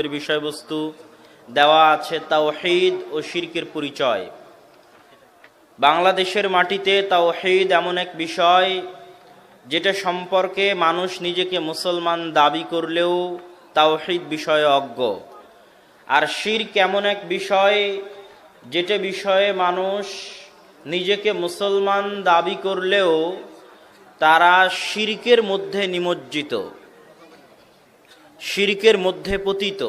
বিষয়বস্তু দেওয়া আছে তাওহীদ ও শিরকের পরিচয়। বাংলাদেশের মাটিতে তাওহীদ এমন এক বিষয় যেটা সম্পর্কে মানুষ নিজেকে মুসলমান দাবি করলেও তাওহীদ বিষয়ে অজ্ঞ, আর শিরক এমন এক বিষয় যেটা বিষয়ে মানুষ নিজেকে মুসলমান দাবি করলেও তারা শিরকের মধ্যে নিমজ্জিত, শিরকের মধ্যে পতিত।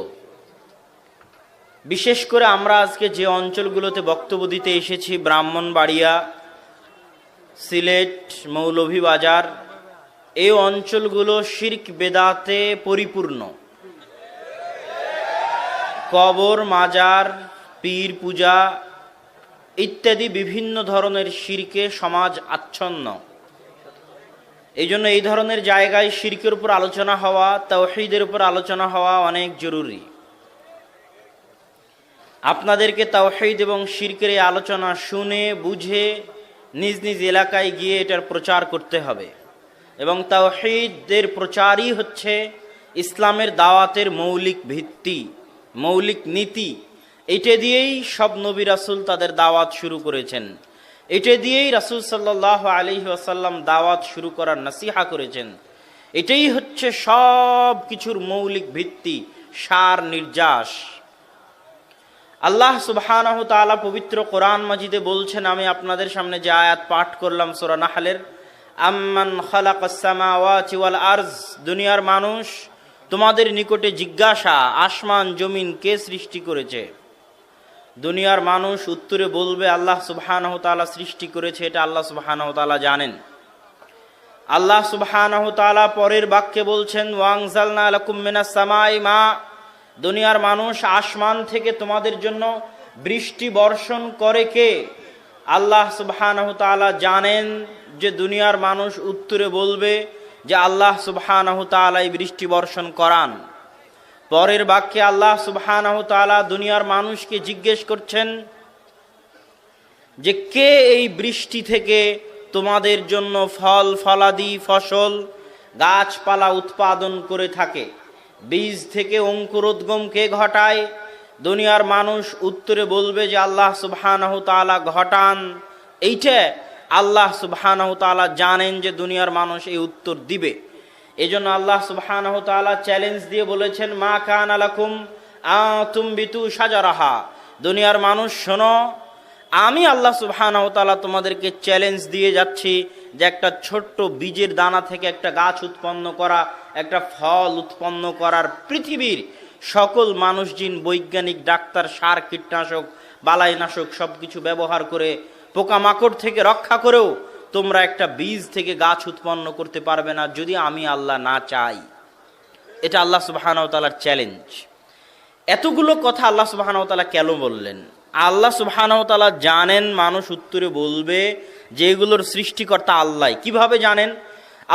বিশেষ করে আমরা আজকে যে অঞ্চলগুলোতে বক্তব্য দিতে এসেছি, ব্রাহ্মণবাড়িয়া, সিলেট, মৌলভীবাজার, এই অঞ্চলগুলো শিরক বেদাতে পরিপূর্ণ। কবর, মাজার, পীর পূজা ইত্যাদি বিভিন্ন ধরনের শিরকে সমাজ আচ্ছন্ন। এই জন্য এই ধরনের জায়গায় শিরকের উপর আলোচনা হওয়া, তাওহীদের উপর আলোচনা হওয়া অনেক জরুরি। আপনাদেরকে তাওহীদ এবং শিরকের এই আলোচনা শুনে বুঝে নিজ নিজ এলাকায় গিয়ে এটার প্রচার করতে হবে। এবং তাওহীদের প্রচারই হচ্ছে ইসলামের দাওয়াতের মৌলিক ভিত্তি, মৌলিক নীতি। এটা দিয়েই সব নবী রাসূল তাদের দাওয়াত শুরু করেছেন, এটা দিয়েই রাসূল সাল্লাল্লাহু আলাইহি ওয়াসাল্লাম দাওয়াত শুরু করার নসিহা করেছেন। এটাই হচ্ছে সব কিছুর মৌলিক ভিত্তি, সার নির্যাস। আল্লাহ সুবহানাহু ওয়া তাআলা পবিত্র কোরআন মাজিদে বলছেন, আমি আপনাদের সামনে যে আয়াত পাঠ করলাম সূরা নাহলের, আম্মান খালাকাস সামাওয়াতি ওয়াল আরজ, দুনিয়ার মানুষ তোমাদের নিকটে জিজ্ঞাসা, আসমান জমিন কে সৃষ্টি করেছে? দুনিয়ার মানুষ উত্তরে বলবে আল্লাহ সুবহানাহু ওয়া তাআলা সৃষ্টি করেছে, এটা আল্লাহ সুবহানাহু ওয়া তাআলা জানেন। আল্লাহ সুবহানাহু ওয়া তাআলা পরের বাক্যে বলছেন, ওয়াংজালনা লাকুম মিনাস সামাই মা, দুনিয়ার মানুষ আসমান থেকে তোমাদের জন্য বৃষ্টি বর্ষণ করে কে? আল্লাহ সুবহানাহু ওয়া তাআলা জানেন যে দুনিয়ার মানুষ উত্তরে বলবে যে আল্লাহ সুবহানাহু ওয়া তাআলা এই বৃষ্টি বর্ষণ করান। পরের বাক্যে আল্লাহ সুবহানাহু ওয়া তাআলা দুনিয়ার মানুষকে জিজ্ঞেস করছেন যে কে এই বৃষ্টি থেকে তোমাদের জন্য ফল ফলাদি, ফসল, গাছপালা উৎপাদন করে থাকে? বীজ থেকে অঙ্কুরোদ্গম কে ঘটায়? দুনিয়ার মানুষ উত্তরে বলবে যে আল্লাহ সুবহানাহু ওয়া তাআলা ঘটান। এইটা আল্লাহ সুবহানাহু ওয়া তাআলা জানেন যে দুনিয়ার মানুষ এই উত্তর দিবে। এজন্য আল্লাহ সুবহানাহু ওয়া তাআলা চ্যালেঞ্জ দিয়ে বলেছেন, মা কানা লাকুম আতুমবিতু শাজারাহা, দুনিয়ার মানুষ শোনো, আমি আল্লাহ সুবহানাহু ওয়া তাআলা তোমাদেরকে চ্যালেঞ্জ দিয়ে যাচ্ছি যে একটা ছোট্ট বীজের দানা থেকে একটা গাছ উৎপন্ন করা, একটা ফল উৎপন্ন করার পৃথিবীর সকল মানুষ, জিন, বৈজ্ঞানিক, ডাক্তার, সার, কীটনাশক, বালাইনাশক সবকিছু ব্যবহার করে পোকামাকড় থেকে রক্ষা করেও তোমরা একটা বীজ থেকে গাছ উৎপন্ন করতে পারবে না যদি আমি আল্লাহ না চাই। এটা আল্লাহ সুবহানাহু ওয়া তাআলার চ্যালেঞ্জ। এতগুলো কথা আল্লাহ সুবহানাহু ওয়া তাআলা কেন বললেন? আল্লাহ সুবহানাহু ওয়া তাআলা জানেন মানুষ উত্তরে বলবে যে এগুলোর সৃষ্টিকর্তা আল্লাহ। কিভাবে জানেন?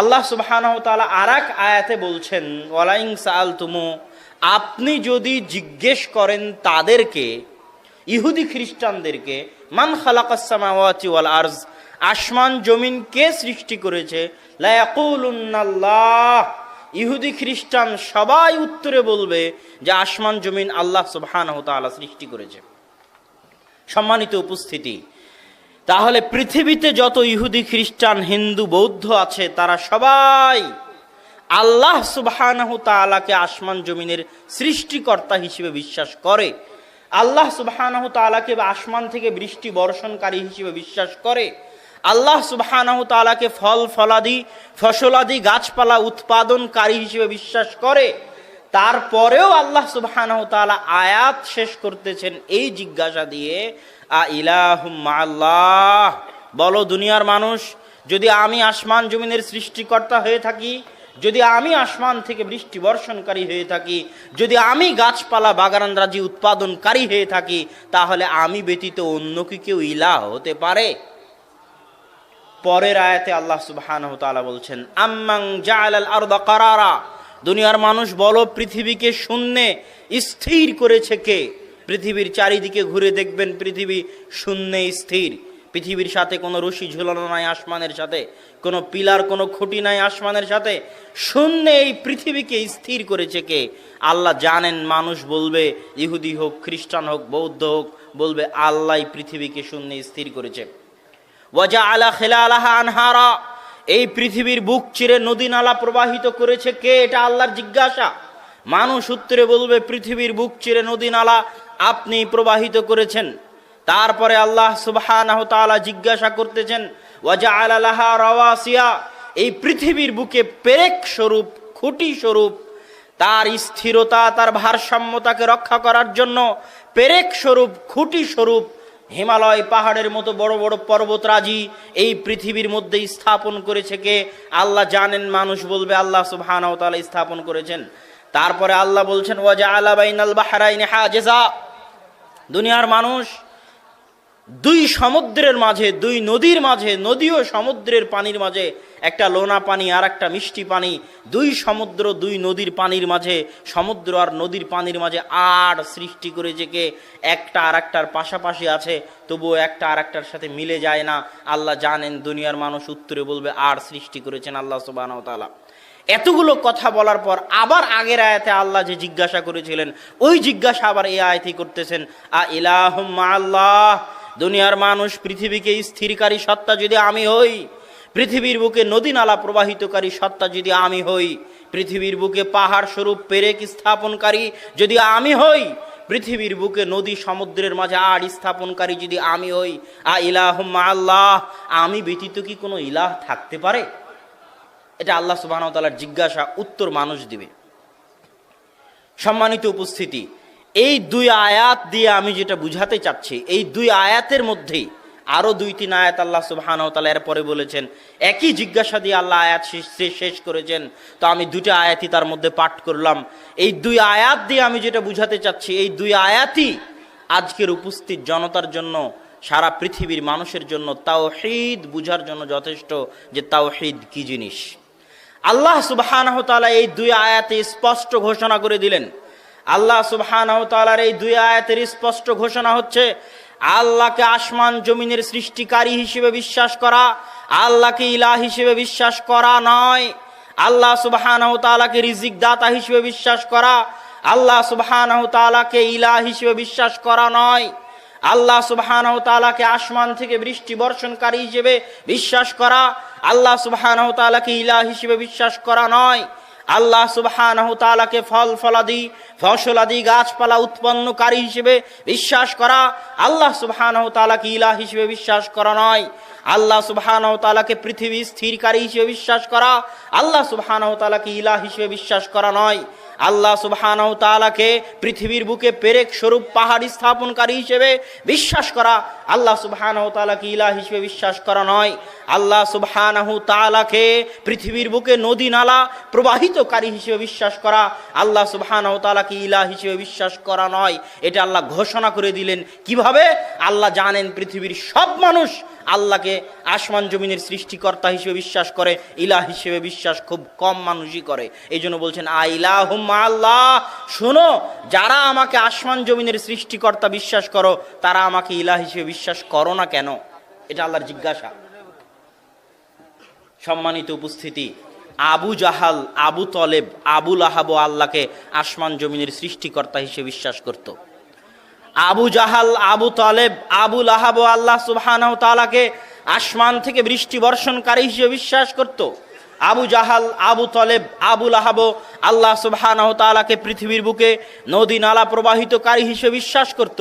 আল্লাহ সুবহানাহু ওয়া তাআলা আরেক আয়াতে বলছেন, ওয়ালাইন সাআলতুমু, আপনি যদি জিজ্ঞেস করেন তাদেরকে, ইহুদি খ্রিস্টানদেরকে, মান খালাকাস সামাওয়াতি ওয়াল আরজ, আসমান জমিন কে সৃষ্টি করেছে? লা ইয়াকুলুন্নাল্লাহ, ইহুদি খ্রিস্টান সবাই উত্তরে বলবে যে আসমান জমিন আল্লাহ সুবহানাহু ওয়া তাআলা সৃষ্টি করেছে। সম্মানিত উপস্থিতি, তাহলে পৃথিবীতে যত ইহুদি, খ্রিস্টান, হিন্দু, বৌদ্ধ আছে তারা সবাই আল্লাহ সুবহানাহু ওয়া তাআলাকে আসমান জমিনের সৃষ্টিকর্তা হিসেবে বিশ্বাস করে, আল্লাহ সুবহানাহু ওয়া তাআলাকে আসমান থেকে বৃষ্টি বর্ষণকারী হিসেবে বিশ্বাস করে, আল্লাহ সুবহানাহু ওয়া তাআলাকে ফল ফলাদি, ফসলাদি, গাছপালা উৎপাদনকারী হিসেবে বিশ্বাস করে। তারপরেও আল্লাহ সুবহানাহু ওয়া তাআলা আয়াত শেষ করতেছেন এই জিজ্ঞাসা দিয়ে, আ ইলাহুম মাআল্লাহ, বলো দুনিয়ার মানুষ, যদি আমি আসমান জমিনের সৃষ্টিকর্তা হয়ে থাকি, যদি আমি আসমান থেকে বৃষ্টি বর্ষণকারী হয়ে থাকি, যদি আমি গাছপালা, বাগানরাজি উৎপাদনকারী হয়ে থাকি, তাহলে আমি ব্যতীত অন্য কি কেউ ইলাহ হতে পারে? পরের আয়াতে আল্লাহ সুবহানাহু ওয়া তাআলা বলছেন, আম্মান জাআলাল আরদা কারারা, দুনিয়ার মানুষ বলো পৃথিবীকে শূন্যে স্থির করেছে কে? পৃথিবীর চারিদিকে ঘুরে দেখবেন পৃথিবী শূন্যে স্থির, পৃথিবীর সাথে কোনো রশি ঝুলানো নাই আসমানের সাথে, কোনো পিলার কোনো খুঁটি নাই আসমানের সাথে। শূন্যে এই পৃথিবীকে স্থির করেছে কে? আল্লাহ জানেন। মানুষ বলবে, ইহুদি হোক, খ্রিস্টান হোক, বৌদ্ধ হোক, বলবে আল্লাহ পৃথিবীকে শূন্যে স্থির করেছে। ওয়াজআলা খিলালাহা আনহারা, এই পৃথিবীর বুক চিরে নদী নালা প্রবাহিত করেছে কে? এটা আল্লাহর জিজ্ঞাসা। মানুষ উত্তরে বলবে, পৃথিবীর বুক চিরে নদী নালা আপনি প্রবাহিত করেছেন। তারপরে আল্লাহ সুবহানাহু তাআলা জিজ্ঞাসা করতেছেন, ওয়াজআলা লাহা রাওয়াসিয়া, এই পৃথিবীর বুকে পেরেক স্বরূপ, খুঁটি স্বরূপ, তার স্থিরতা, তার ভারসাম্যতাকে রক্ষা করার জন্য পেরেক স্বরূপ, খুঁটি স্বরূপ হিমালয় পাহাড়ের মতো বড় বড় পর্বতরাজি এই পৃথিবীর মধ্যে স্থাপন করেছে কে? আল্লাহ জানেন। মানুষ বলবে আল্লাহ সুবহানাহু ওয়া তাআলা স্থাপন করেছেন। তারপরে আল্লাহ বলছেন, ওয়াজআলা বাইনাল বাহরাইনি হাজিজা, দুনিয়ার মানুষ দুই সমুদ্রের মাঝে, দুই নদীর মাঝে, নদী ও সমুদ্রের পানির মাঝে একটা লোনা পানি আর একটা মিষ্টি পানি, দুই সমুদ্র দুই নদীর পানির মাঝে, সমুদ্র আর নদীর পানির মাঝে আর সৃষ্টি করেছে কে? একটা আর একটার পাশাপাশি আছে, তবুও একটা আর একটার সাথে মিলে যায় না। আল্লাহ জানেন। দুনিয়ার মানুষ উত্তরে বলবে আর সৃষ্টি করেছেন আল্লাহ সুবহানাহু ওয়া তাআলা। এতগুলো কথা বলার পর আবার আগের আয়াতে আল্লাহ যে জিজ্ঞাসা করেছিলেন, ওই জিজ্ঞাসা আবার এই আয়াতেই করতেছেন, আ ইলাহুম মাআল্লাহ, দুনিয়ার মানুষ পৃথিবীকে স্থিরকারী সত্তা যদি আমি হই, পৃথিবীর বুকে নদী নালা প্রবাহিতকারী সত্তা যদি আমি হই, পৃথিবীর বুকে পাহাড় স্বরূপ পেরেক স্থাপনকারী যদি আমি হই, পৃথিবীর বুকে নদী সমুদ্রের মাঝে আড় স্থাপনকারী যদি আমি হই, আ ইলাহুম মাআল্লাহ, আমি ব্যতীত কি কোনো ইলাহ থাকতে পারে? এটা আল্লাহ সুবহানাহু ওয়া তাআলার জিজ্ঞাসা, উত্তর মানুষ দিবে। সম্মানিত উপস্থিতি, এই দুই আয়াত দিয়ে আমি যেটা বুঝাতে চাচ্ছি, এই দুই আয়াতের মধ্যেই আরো দুই তিন আয়াত আল্লাহ সুবহানাহু ওয়া তাআলা এর পরে বলেছেন। একই জিজ্ঞাসা দিয়ে আল্লাহ আয়াত শেষ করেছেন। তো আমি দুটো আয়াতই তার মধ্যে পাঠ করলাম। এই দুই আয়াত দিয়ে আমি যেটা বুঝাতে চাচ্ছি, এই দুই আয়াতই আজকের উপস্থিত জনতার জন্য, সারা পৃথিবীর মানুষের জন্য তাওহীদ বুঝার জন্য যথেষ্ট, যে তাওহীদ কি জিনিস। আল্লাহ সুবহানাহু ওয়া তাআলা এই দুই আয়াতে স্পষ্ট ঘোষণা করে দিলেন। আল্লাহ সুবহানাহু ওয়া তাআলার এই দুই আয়াতের স্পষ্ট ঘোষণা হচ্ছে, আল্লাহকে আসমান জমিনের সৃষ্টিকারী হিসেবে বিশ্বাস করা, আল্লাহকে ইলাহ হিসেবে বিশ্বাস করা নয়। আল্লাহ সুবহানাহু ওয়া তাআলাকে রিজিক দাতা হিসেবে বিশ্বাস করা, আল্লাহ সুবহানাহু ওয়া তাআলাকে ইলাহ হিসেবে বিশ্বাস করা নয়। আল্লাহ সুবহানাহু ওয়া তাআলাকে আসমান থেকে বৃষ্টি বর্ষণকারী হিসেবে বিশ্বাস করা, আল্লাহ সুবহানাহু ওয়া তাআলাকে ইলাহ হিসেবে বিশ্বাস করা নয়। আল্লাহ সুবহানাহু ওয়া তাআলাকে ফসলাদি গাছপালা উৎপন্নকারী হিসেবে বিশ্বাস করা, আল্লাহ সুবহানাহু ওয়া তাআলাকে ইলাহ হিসেবে বিশ্বাস করা নয়। আল্লাহ সুবহানাহু ওয়া তাআলাকে পৃথিবী স্থিরকারী হিসেবে বিশ্বাস করা, আল্লাহ সুবহানাহু ওয়া তাআলাকে ইলাহ হিসেবে বিশ্বাস করা নয়। আল্লাহ সুবহানাহু ওয়া তাআলাকে পৃথিবীর বুকে পেরেক স্বরূপ পাহাড় স্থাপনকারী হিসেবে বিশ্বাস করা, আল্লাহ সুবহানাহু ওয়া তাআলাকে ইলাহ হিসেবে বিশ্বাস করা নয়। আল্লাহ সুবহানাহু ওয়া তাআলাকে পৃথিবীর বুকে নদী নালা প্রবাহিতকারী হিসেবে বিশ্বাস করা, আল্লাহ সুবহানাহু ওয়া তাআলাকে ইলাহ হিসেবে বিশ্বাস করা নয়। এটা আল্লাহ ঘোষণা করে দিলেন। কিভাবে? আল্লাহ জানেন পৃথিবীর সব মানুষ আল্লাহকে আসমান জমিনের সৃষ্টিকর্তা হিসেবে বিশ্বাস করে, ইলাহ হিসেবে বিশ্বাস খুব কম মানুষই করে। এই জন্য বলছেন, আ ইলাহুম মাআল্লাহ, শোনো, যারা আমাকে আসমান জমিনের সৃষ্টিকর্তা বিশ্বাস করো, তারা আমাকে ইলাহ হিসেবে বিশ্বাস করো না কেন? এটা আল্লাহর জিজ্ঞাসা। সম্মানিত উপস্থিতি, আবু জাহাল, আবু তলেব, আবু লাহাব আল্লাহকে আসমান জমিনের সৃষ্টিকর্তা হিসেবে বিশ্বাস করত। আবু জাহাল, আবু তলেব, আবু লাহাব আল্লাহ সুবহানাহু ওয়া তাআলাকে আসমান থেকে বৃষ্টি বর্ষণকারী হিসেবে বিশ্বাস করত। আবু জাহাল, আবু তলেব, আবু লাহাব আল্লাহ সুবহানাহু ওয়া তাআলাকে পৃথিবীর বুকে নদী নালা প্রবাহিতকারী হিসেবে বিশ্বাস করত।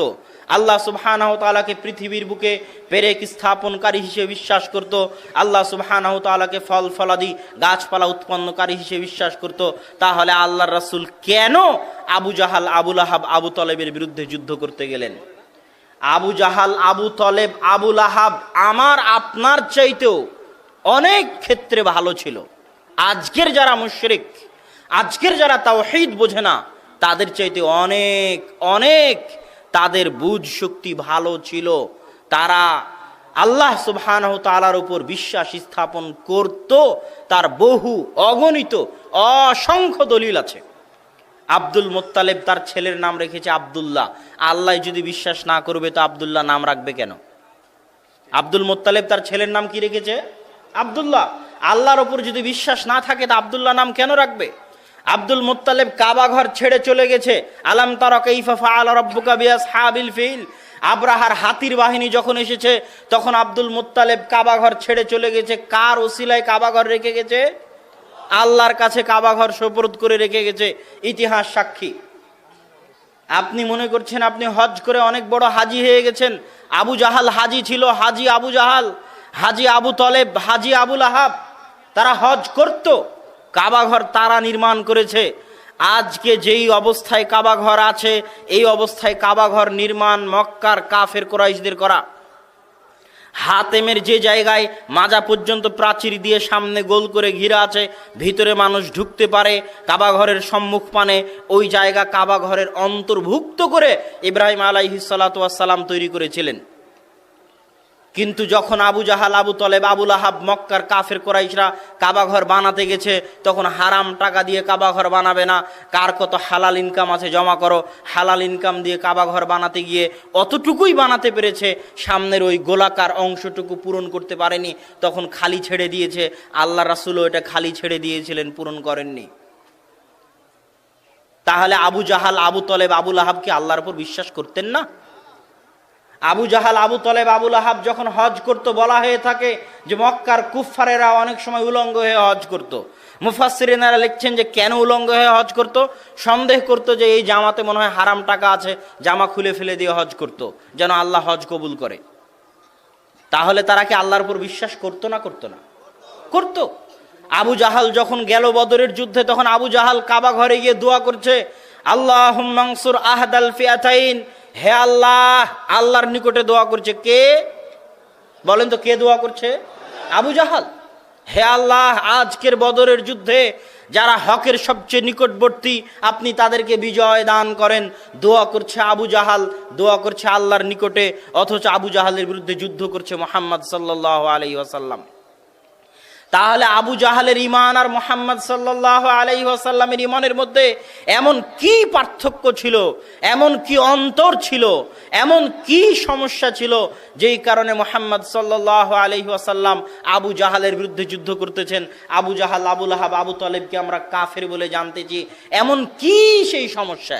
আল্লাহ সুবহানাহু ওয়া তাআলাকে পৃথিবীর বুকে পেরেক স্থাপনকারী হিসেবে বিশ্বাস করত। আল্লাহ সুবহানাহু ওয়া তাআলাকে ফলাদি গাছপালা উৎপন্নকারী হিসেবে বিশ্বাস করত। তাহলে আল্লাহর রাসূল কেন আবু জাহাল, আবু লাহাব, আবু তলেবের বিরুদ্ধে যুদ্ধ করতে গেলেন? আবু জাহাল, আবু তলেব, আবু লাহাব আমার আপনার চাইতেও অনেক ক্ষেত্রে ভালো ছিল। আজকের যারা মুশরিক, আজকের যারা তাওহীদ বোঝে না, তাদের চাইতে অনেক অনেক তাদের বুঝ শক্তি ভালো ছিল। তারা আল্লাহ সুবহানাহু ওয়া তাআলার উপর বিশ্বাস স্থাপন করত। তার বহু অগণিত অসংখ্য দলিল আছে। আব্দুল মুত্তালিব তার ছেলের নাম রেখেছে আব্দুল্লাহ। আল্লাহ যদি বিশ্বাস না করবে তো আব্দুল্লাহ নাম রাখবে কেন? আব্দুল মুত্তালিব তার ছেলের নাম কি রেখেছে? আব্দুল্লাহ। আল্লাহর ওপর যদি বিশ্বাস না থাকে তা আব্দুল্লাহ নাম কেন রাখবে? আব্দুল মুত্তালিব কাবা ঘর ছেড়ে চলে গেছে। আলাম তারা কাইফা ফাআলা রাব্বুকা বিআসহাবিল ফিল, আব্রাহার হাতির বাহিনী যখন এসেছে তখন আব্দুল মুত্তালিব কাবা ঘর ছেড়ে চলে গেছে। কার ওসিলায় কাবা ঘর রেখে গেছে? আল্লাহর কাছে কাবা ঘর সুপুর্দ করে রেখে গেছে। ইতিহাস সাক্ষী। আপনি মনে করছেন আপনি হজ করে অনেক বড় হাজি হয়ে গেছেন। আবু জাহাল হাজি ছিল, হাজি আবু জাহাল, হাজি আবু তলেব, হাজি আবুল আহাব, তারা হজ করত। কাবা ঘর তারা নির্মাণ করেছে। আজকে যেই অবস্থায় কাবা ঘর আছে এই অবস্থায় কাবা ঘর নির্মাণ মক্কার কাফের কুরাইশদের করা। হাতেমের যে জায়গায় মাজা পর্যন্ত প্রাচীর দিয়ে সামনে গোল করে ঘিরা আছে, ভিতরে মানুষ ঢুকতে পারে কাবা ঘরের সম্মুখ পানে, ওই জায়গা কাবা ঘরের অন্তর্ভুক্ত করে ইব্রাহিম আলাইহিস সালাতু ওয়াস সালাম তৈরি করেছিলেন। কিন্তু যখন আবু জাহাল, আবু তলেব, আবুল আহাব, মক্কার কাফের কুরাইশরা কাবা ঘর বানাতে গেছে তখন হারাম টাকা দিয়ে কাবা ঘর বানাবে না, কার কত হালাল ইনকাম আছে জমা করো, হালাল ইনকাম দিয়ে কাবা ঘর বানাতে গিয়ে অতটুকুই বানাতে পেরেছে, সামনের ওই গোলাকার অংশটুকু পূরণ করতে পারেনি, তখন খালি ছেড়ে দিয়েছে। আল্লাহ রাসূলও এটা খালি ছেড়ে দিয়েছিলেন, পূরণ করেননি। তাহলে আবু জাহাল, আবু তলেব, আবুল আহাব কি আল্লাহর উপর বিশ্বাস করতেন না? আবু জাহাল, আবু তলেব, আবুল আহাব যখন হজ করত বলা হয়ে থাকে যে মক্কার কুফফারেরা অনেক সময় উলঙ্গ হয়ে হজ করত। মুফাসসিরিনেরা লিখছেন যে কেন উলঙ্গ হয়ে হজ করত? সন্দেহ করত যে এই জামাতে মনে হয় হারাম টাকা আছে, জামা খুলে ফেলে দিয়ে হজ করত যেন আল্লাহ হজ কবুল করে। তাহলে তারা কি আল্লাহর উপর বিশ্বাস করতো না করতো না? করত। আবু জাহাল যখন গেল বদরের যুদ্ধে তখন আবু জাহাল কাবা ঘরে গিয়ে দোয়া করছে, আল্লাহুম্মা আনসুর আহদাল ফিআতাইন, হে আল্লাহ। আল্লাহর নিকটে দোয়া করছে কে? বলেন তো কে দোয়া করছে? আবু জাহাল। হে আল্লাহ, আজকের বদরের যুদ্ধে যারা হকের সবচেয়ে নিকটবর্তী আপনি তাদেরকে বিজয় দান করেন। দোয়া করছে আবু জাহাল, দোয়া করছে আল্লাহর নিকটে, অথচ আবু জাহালের বিরুদ্ধে যুদ্ধ করছে মুহাম্মদ সাল্লাল্লাহু আলাইহি ওয়াসাল্লাম। তাহলে আবু জাহালের ঈমান আর মুহাম্মদ সাল্লাল্লাহু আলাইহি ওয়াসাল্লামের ঈমানের মধ্যে এমন কি পার্থক্য ছিল, এমন কি অন্তর ছিল, এমন কি সমস্যা ছিল যেই কারণে মুহাম্মদ সাল্লাল্লাহু আলাইহি ওয়াসাল্লাম আবু জাহালের বিরুদ্ধে যুদ্ধ করতেছেন? আবু জাহাল, আবুল আহাব, আবু তলেবকে আমরা কাফের বলে জানতেছি, এমন কি সেই সমস্যা?